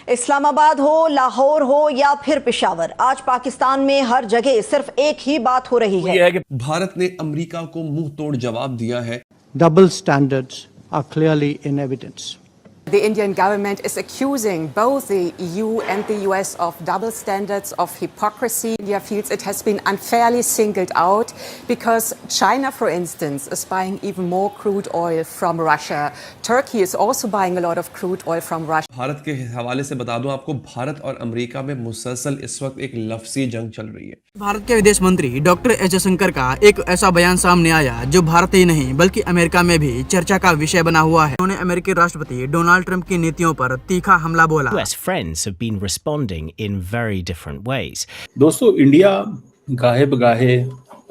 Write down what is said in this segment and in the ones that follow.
इस्लामाबाद हो, लाहौर हो या फिर पेशावर, आज पाकिस्तान में हर जगह सिर्फ एक ही बात हो रही है कि भारत ने अमेरिका को मुंह तोड़ जवाब दिया है। Double standards are clearly in evidence. The Indian government is accusing both the EU and the US of double standards, of hypocrisy. India feels it has been unfairly singled out because China, for instance, is buying even more crude oil from Russia. Turkey is also buying a lot of crude oil from Russia. Bharat के हवाले से बता दूं आपको, भारत और America में मुसलसल इस वक्त एक लफ्ज़ी जंग चल रही है। भारत के विदेश मंत्री डॉक्टर एस जयशंकर का एक ऐसा बयान सामने आया जो भारत ही नहीं बल्कि अमेरिका में भी चर्चा का विषय बना हुआ है। उन्होंने अमेरिकी राष्ट्रपति डोनाल्ड ट्रंप की नीतियों पर तीखा हमला बोला। US friends have been responding in very different ways. दोस्तों, इंडिया गाहे बगाहे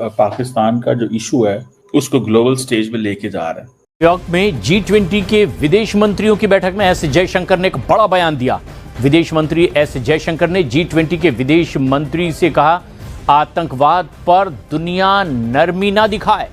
पाकिस्तान का जो इशू है उसको ग्लोबल स्टेज पे लेके जा रहा है। न्यूयॉर्क में G20 के विदेश मंत्रियों की बैठक में एस जयशंकर ने एक बड़ा बयान दिया। विदेश मंत्री एस जयशंकर ने G20 के विदेश मंत्री से कहा, आतंकवाद पर दुनिया नरमी ना दिखाए।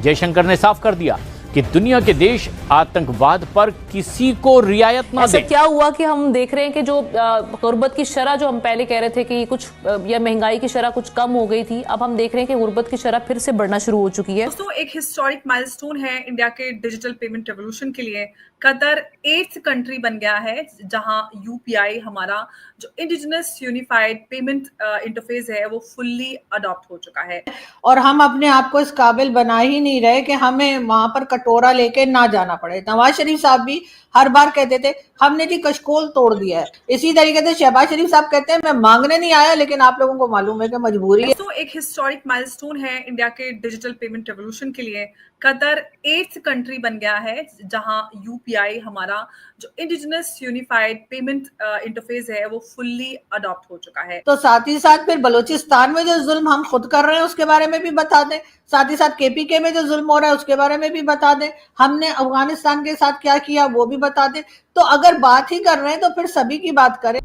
जयशंकर ने साफ कर दिया कि दुनिया के देश आतंकवाद पर किसी को रियायत ना दें। क्या हुआ कि हम देख रहे हैं कि जो गुर्बत की शरह, जो हम पहले कह रहे थे कि कुछ या महंगाई की शरह कुछ कम हो गई थी, अब हम देख रहे हैं कि गुर्बत की शरह फिर से बढ़ना शुरू हो चुकी है। दोस्तों, एक हिस्टोरिक माइलस्टोन है इंडिया के डिजिटल पेमेंट रेवोल्यूशन के लिए। कतर 8th कंट्री बन गया है जहां यूपीआई, हमारा जो इंडिजिनस यूनिफाइड पेमेंट इंटरफेस है, वो फुल्ली अडॉप्ट हो चुका है। और हम अपने आप को इस काबिल बना ही नहीं रहे कि हमें वहां पर कटोरा लेके ना जाना पड़े। नवाज शरीफ साहब भी हर बार कहते थे हमने जी कशकोल तोड़ दिया है। इसी तरीके से शहबाज शरीफ साहब कहते हैं मैं मांगने नहीं आया, लेकिन आप लोगों को मालूम है कि मजबूरी है। तो एक हिस्टोरिक माइलस्टोन है इंडिया के डिजिटल पेमेंट रेवोल्यूशन के लिए। कतर 8th कंट्री बन गया है जहां यूपीआई, हमारा जो इंडिजिनस यूनिफाइड पेमेंट इंटरफेस है, वो फुल्ली अडॉप्ट हो चुका है। तो साथ ही साथ फिर बलूचिस्तान में जो जुल्म हम खुद कर रहे हैं उसके बारे में भी बता दें। साथ ही साथ केपीके में जो जुल्म हो रहा है उसके बारे में भी बता दें। हमने अफगानिस्तान के साथ क्या किया वो भी बता दें। तो अगर बात ही कर रहे हैं तो फिर सभी की बात करें।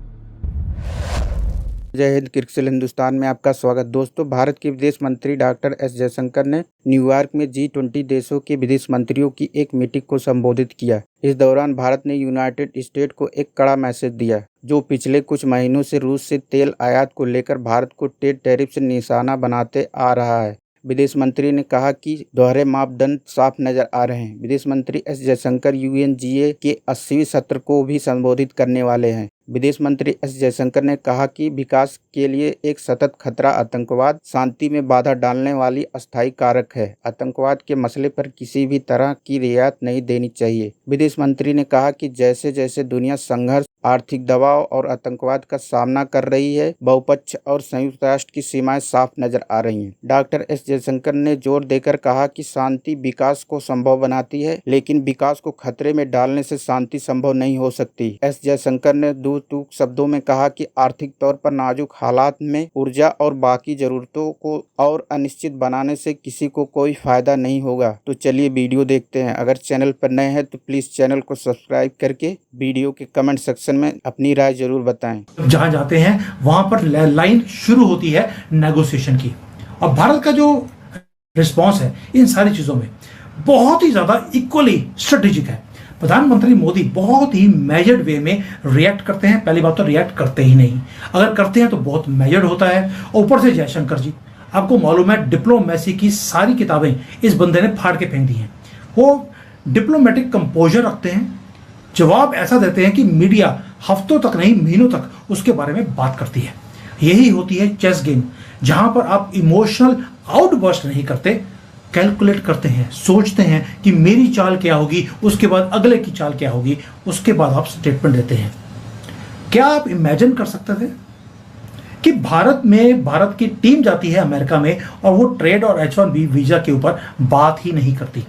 जय हिंद, क्रिकेट हिंदुस्तान में आपका स्वागत। दोस्तों, भारत के विदेश मंत्री डॉक्टर एस जयशंकर ने न्यूयॉर्क में G20 देशों के विदेश मंत्रियों की एक मीटिंग को संबोधित किया। इस दौरान भारत ने यूनाइटेड स्टेट को एक कड़ा मैसेज दिया, जो पिछले कुछ महीनों से रूस से तेल आयात को लेकर भारत को ट्रेड टैरिफ से निशाना बनाते आ रहा है। विदेश मंत्री ने कहा कि दोहरे मापदंड साफ नजर आ रहे हैं। विदेश मंत्री एस जयशंकर UNGA के 80वें सत्र को भी संबोधित करने वाले हैं। विदेश मंत्री एस जयशंकर ने कहा कि विकास के लिए एक सतत खतरा आतंकवाद, शांति में बाधा डालने वाली अस्थायी कारक है। आतंकवाद के मसले पर किसी भी तरह की रियायत नहीं देनी चाहिए। विदेश मंत्री ने कहा कि जैसे जैसे दुनिया संघर्ष, आर्थिक दबाव और आतंकवाद का सामना कर रही है, बहुपक्ष और संयुक्त राष्ट्र की सीमाएं साफ नजर आ रही हैं। डॉक्टर एस जयशंकर ने जोर देकर कहा कि शांति विकास को संभव बनाती है, लेकिन विकास को खतरे में डालने से शांति संभव नहीं हो सकती। एस जयशंकर ने टूक शब्दों में कहा कि आर्थिक तौर पर नाजुक हालात में ऊर्जा और बाकी जरूरतों को और अनिश्चित बनाने से किसी को कोई फायदा नहीं होगा। तो चलिए वीडियो देखते हैं। अगर चैनल पर नए हैं तो प्लीज चैनल को सब्सक्राइब करके वीडियो के कमेंट सेक्शन में अपनी राय जरूर बताएं। जहां जाते हैं वहां पर लाइन शुरू होती है नेगोशिएशन की, और भारत का जो रिस्पॉन्स है इन सारी चीजों में बहुत ही ज्यादा इक्वली स्ट्रेटेजिक है। प्रधानमंत्री मोदी बहुत ही मेजर्ड वे में रिएक्ट करते हैं। पहली बात तो रिएक्ट करते ही नहीं, अगर करते हैं तो बहुत मेजर्ड होता है। ऊपर से जयशंकर जी, आपको मालूम है डिप्लोमेसी की सारी किताबें इस बंदे ने फाड़ के फेंक दी हैं। वो डिप्लोमेटिक कंपोजर रखते हैं, जवाब ऐसा देते हैं कि मीडिया हफ्तों तक नहीं महीनों तक उसके बारे में बात करती है। यही होती है चेस गेम, जहां पर आप इमोशनल आउटबर्स्ट नहीं करते, कैलकुलेट करते हैं, सोचते हैं कि मेरी चाल क्या होगी, उसके बाद अगले की चाल क्या होगी, उसके बाद आप स्टेटमेंट देते हैं। क्या आप इमेजिन कर सकते थे कि भारत की टीम जाती है अमेरिका में और वो ट्रेड और H1B वीजा के ऊपर बात ही नहीं करती,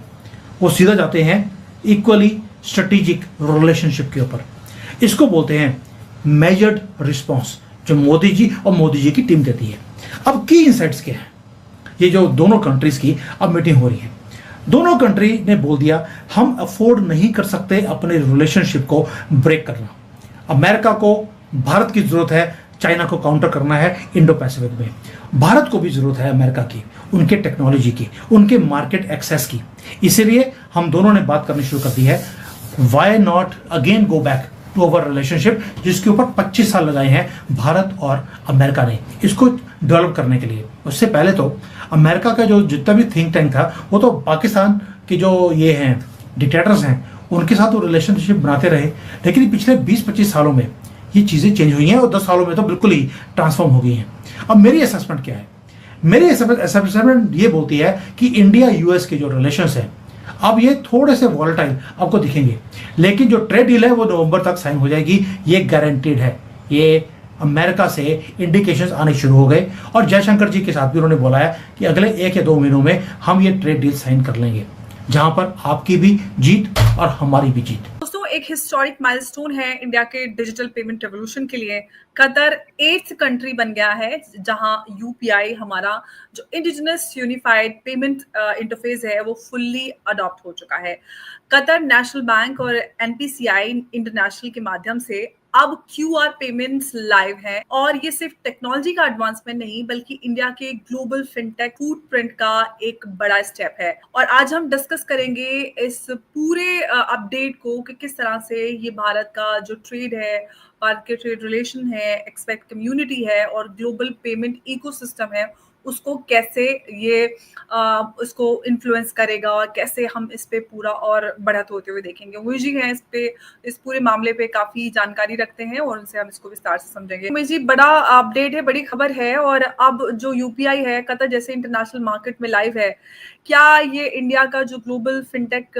वो सीधा जाते हैं इक्वली स्ट्रेटेजिक रिलेशनशिप के ऊपर। इसको बोलते हैं मेजर्ड रिस्पॉन्स, जो मोदी जी और मोदी जी की टीम देती है। अब की इनसाइट्स क्या है? ये जो दोनों कंट्रीज की अब मीटिंग हो रही है, दोनों कंट्री ने बोल दिया हम अफोर्ड नहीं कर सकते अपने रिलेशनशिप को ब्रेक करना। अमेरिका को भारत की जरूरत है, चाइना को काउंटर करना है इंडो पैसिफिक में। भारत को भी जरूरत है अमेरिका की, उनके टेक्नोलॉजी की, उनके मार्केट एक्सेस की। इसीलिए हम दोनों ने बात करनी शुरू कर दी है, why not again go back to our relationship, जिसके ऊपर 25 साल लगाए हैं भारत और अमेरिका ने इसको डेवलप करने के लिए। उससे पहले तो अमेरिका का जो जितना भी थिंक टैंक था वो तो पाकिस्तान के जो ये हैं डिक्टेटर्स हैं उनके साथ वो रिलेशनशिप बनाते रहे, लेकिन पिछले 20-25 सालों में ये चीज़ें चेंज हुई हैं और 10 सालों में तो बिल्कुल ही ट्रांसफॉर्म हो गई हैं। अब मेरी असेसमेंट क्या है? मेरी असेसमेंट ये बोलती है कि इंडिया यूएस के जो रिलेशंस हैं अब ये थोड़े से वॉलेटाइल आपको दिखेंगे, लेकिन जो ट्रेड डील है वो नवंबर तक साइन हो जाएगी, ये गारंटीड है। ये अमेरिका से इंडिकेशंस आने शुरू हो गए और जयशंकर जी के साथ भी उन्होंने बोला है कि अगले 1 या 2 महीनों में हम ये ट्रेड डील साइन कर लेंगे, जहां पर आपकी भी जीत और हमारी भी जीत। दोस्तों, एक हिस्टोरिक माइलस्टोन है इंडिया के डिजिटल पेमेंट रेवोल्यूशन के लिए। कतर 8th कंट्री बन गया है जहां यूपीआई, हमारा जो इंडिजिनस यूनिफाइड पेमेंट इंटरफेस है, वो फुल्ली अडॉप्ट हो चुका है। कतर नेशनल बैंक और एनपीसीआई इंटरनेशनल के माध्यम से अब क्यूआर पेमेंट्स लाइव हैं और ये सिर्फ टेक्नोलॉजी का एडवांसमेंट नहीं बल्कि इंडिया के ग्लोबल फिनटेक फुटप्रिंट का एक बड़ा स्टेप है। और आज हम डिस्कस करेंगे इस पूरे अपडेट को कि किस तरह से ये भारत का जो ट्रेड है, भारत के ट्रेड रिलेशन है, एक्सपेक्ट कम्युनिटी है और ग्लोबल पेमेंट इकोसिस्टम है, उसको कैसे ये उसको इन्फ्लुएंस करेगा और कैसे हम इस पे पूरा और बढ़त होते हुए देखेंगे। उमेश जी हैं इस पूरे मामले पे काफी जानकारी रखते हैं और उनसे हम इसको विस्तार से समझेंगे। उमेश जी, बड़ा अपडेट है, बड़ी खबर है और अब जो यूपीआई है कतर जैसे इंटरनेशनल मार्केट में लाइव है, क्या ये इंडिया का जो ग्लोबल फिनटेक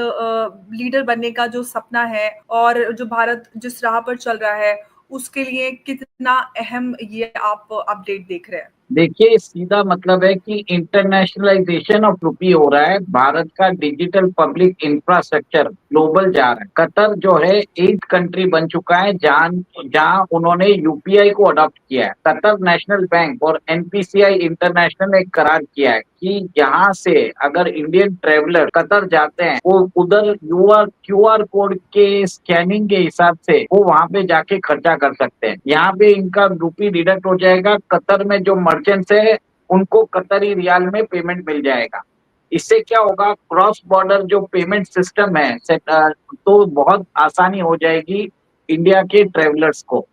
लीडर बनने का जो सपना है और जो भारत जिस राह पर चल रहा है उसके लिए कितना अहम ये आप अपडेट देख रहे हैं? देखिए, सीधा मतलब है कि इंटरनेशनलाइजेशन ऑफ रुपी हो रहा है। भारत का डिजिटल पब्लिक इंफ्रास्ट्रक्चर ग्लोबल जा रहा है। कतर जो है 8th कंट्री बन चुका है जहां उन्होंने यूपीआई को अडॉप्ट किया है। कतर नेशनल बैंक और एनपीसीआई इंटरनेशनल ने करार किया है कि यहाँ से अगर इंडियन ट्रेवलर कतर जाते हैं वो उधर क्यूआर कोड के स्कैनिंग के हिसाब से वो वहां पे जाके खर्चा कर सकते हैं। यहाँ पे इनका रुपी डिडक्ट हो जाएगा। कतर में जो मर्चेंट्स है उनको कतरी रियाल में पेमेंट मिल जाएगा। इससे क्या होगा, क्रॉस बॉर्डर जो पेमेंट सिस्टम है तो बहुत आसानी हो जाएगी इंडिया के ट्रेवलर्स को।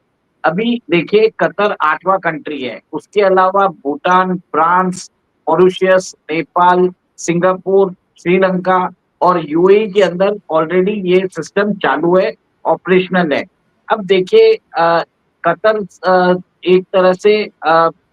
अभी देखिए, कतर 8वां कंट्री है, उसके अलावा Bhutan, France, Mauritius, Nepal, Singapore, Sri Lanka और यूएई के अंदर ऑलरेडी ये सिस्टम चालू है, ऑपरेशनल है। अब देखिए, कतर एक तरह से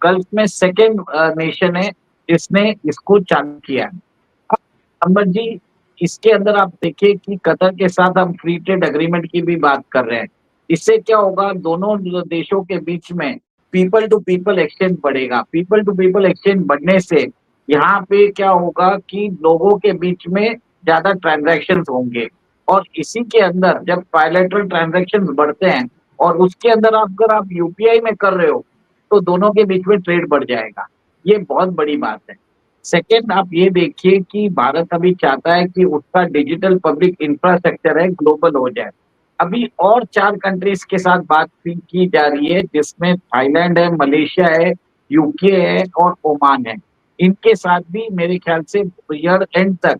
गल्फ में सेकेंड नेशन है जिसने इसको चालू किया है। अंबर जी, इसके अंदर आप देखिए कि कतर के साथ हम फ्री ट्रेड एग्रीमेंट की भी बात कर रहे हैं। इससे क्या होगा, दोनों देशों के बीच में पीपल टू पीपल एक्सचेंज बढ़ेगा। पीपल टू पीपल एक्सचेंज बढ़ने से यहाँ पे क्या होगा कि लोगों के बीच में ज्यादा ट्रांजैक्शंस होंगे और इसी के अंदर जब बायलैटरल ट्रांजैक्शंस बढ़ते हैं और उसके अंदर अगर आप यूपीआई में कर रहे हो तो दोनों के बीच में ट्रेड बढ़ जाएगा। ये बहुत बड़ी बात है। सेकेंड, आप ये देखिए कि भारत अभी चाहता है कि उसका डिजिटल पब्लिक इंफ्रास्ट्रक्चर है ग्लोबल हो जाए। अभी और 4 कंट्रीज के साथ बात की जा रही है जिसमें थाईलैंड है, मलेशिया है, यूके है और ओमान है। इनके साथ भी मेरे ख्याल से ईयर एंड तक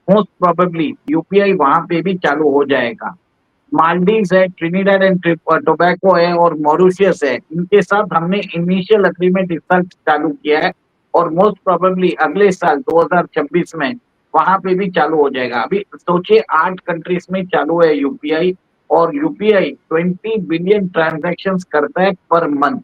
मोस्ट प्रोबेबली यूपीआई वहां पे भी चालू हो जाएगा। मालदीव्स है, ट्रिनिडाड एंड टोबैको है और मॉरिशस है। इनके साथ हमने इनिशियल एग्रीमेंट इस साल चालू किया है और मोस्ट प्रोबेबली अगले साल 2026 में वहां पे भी चालू हो जाएगा। अभी सोचिए 8 कंट्रीज में चालू है यूपीआई और यूपीआई 20 बिलियन ट्रांजैक्शंस करता है पर मंथ।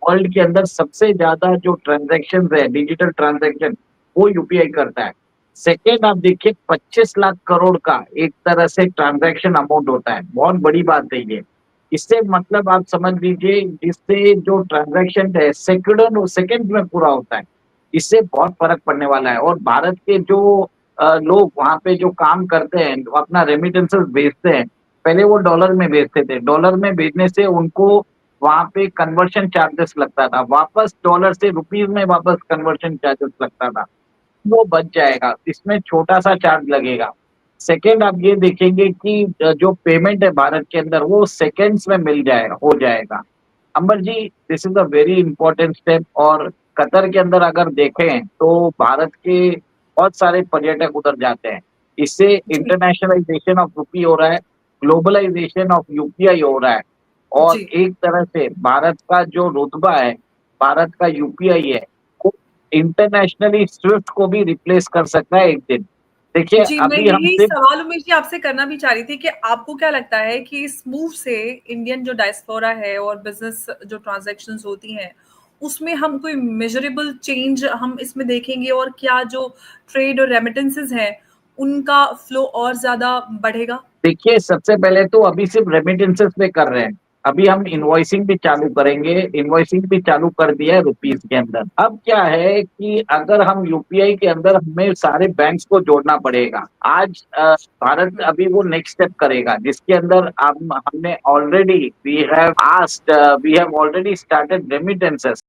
वर्ल्ड के अंदर सबसे ज्यादा जो ट्रांजैक्शंस है डिजिटल ट्रांजैक्शन वो यूपीआई करता है। सेकेंड, आप देखिए 25 लाख करोड़ का एक तरह से ट्रांजैक्शन अमाउंट होता है। बहुत बड़ी बात है ये। इससे मतलब आप समझ लीजिए जिससे जो ट्रांजैक्शन है सेकंड में पूरा होता है। इससे बहुत फर्क पड़ने वाला है और भारत के जो लोग वहाँ पे जो काम करते हैं, अपना रेमिटेंसेस भेजते हैं, पहले वो डॉलर में भेजते थे। डॉलर में भेजने से उनको वहाँ पे कन्वर्शन चार्जेस लगता था, वापस डॉलर से रुपीज में वापस कन्वर्शन चार्जेस लगता था, वो बच जाएगा। इसमें छोटा सा चार्ज लगेगा। सेकेंड, आप ये देखेंगे कि जो पेमेंट है भारत के अंदर वो सेकेंड्स में हो जाएगा। Ambar ji, this is a very important step और कतर के अंदर अगर देखें तो भारत के बहुत सारे पर्यटक उधर जाते हैं। इससे इंटरनेशनलाइजेशन ऑफ रुपी हो रहा है ग्लोबलाइजेशन ऑफ यूपीआई हो रहा है और जी। एक तरह से भारत का जो रुतबा है, भारत का यूपीआई है, वो इंटरनेशनली स्विफ्ट को भी रिप्लेस कर सकता है एक दिन। देखिए जी, मैं अभी हम यही सिर्फ सवाल उमेश जी आपसे करना भी चाह रही थी कि आपको क्या लगता है कि इस मूव से इंडियन जो डायस्पोरा है और बिजनेस जो ट्रांजैक्शंस होती हैं, उसमें हम कोई मेजरेबल चेंज हम इसमें देखेंगे और क्या जो ट्रेड और रेमिटेंसेस हैं, उनका फ्लो और ज़्यादा बढ़ेगा? देखिए सबसे पहले तो अभी सिर्फ रेमिटेंसेस पे कर रहे हैं, अभी हम इनवॉइसिंग भी चालू करेंगे, इनवॉइसिंग भी चालू कर दिया है रुपीस के अंदर। अब क्या है कि अगर हम यूपीआई के अंदर हमें सारे बैंक्स को जोड़ना पड़ेगा। आज भारत अभी वो नेक्स्ट स्टेप करेगा जिसके अंदर हमने already we have already started remittances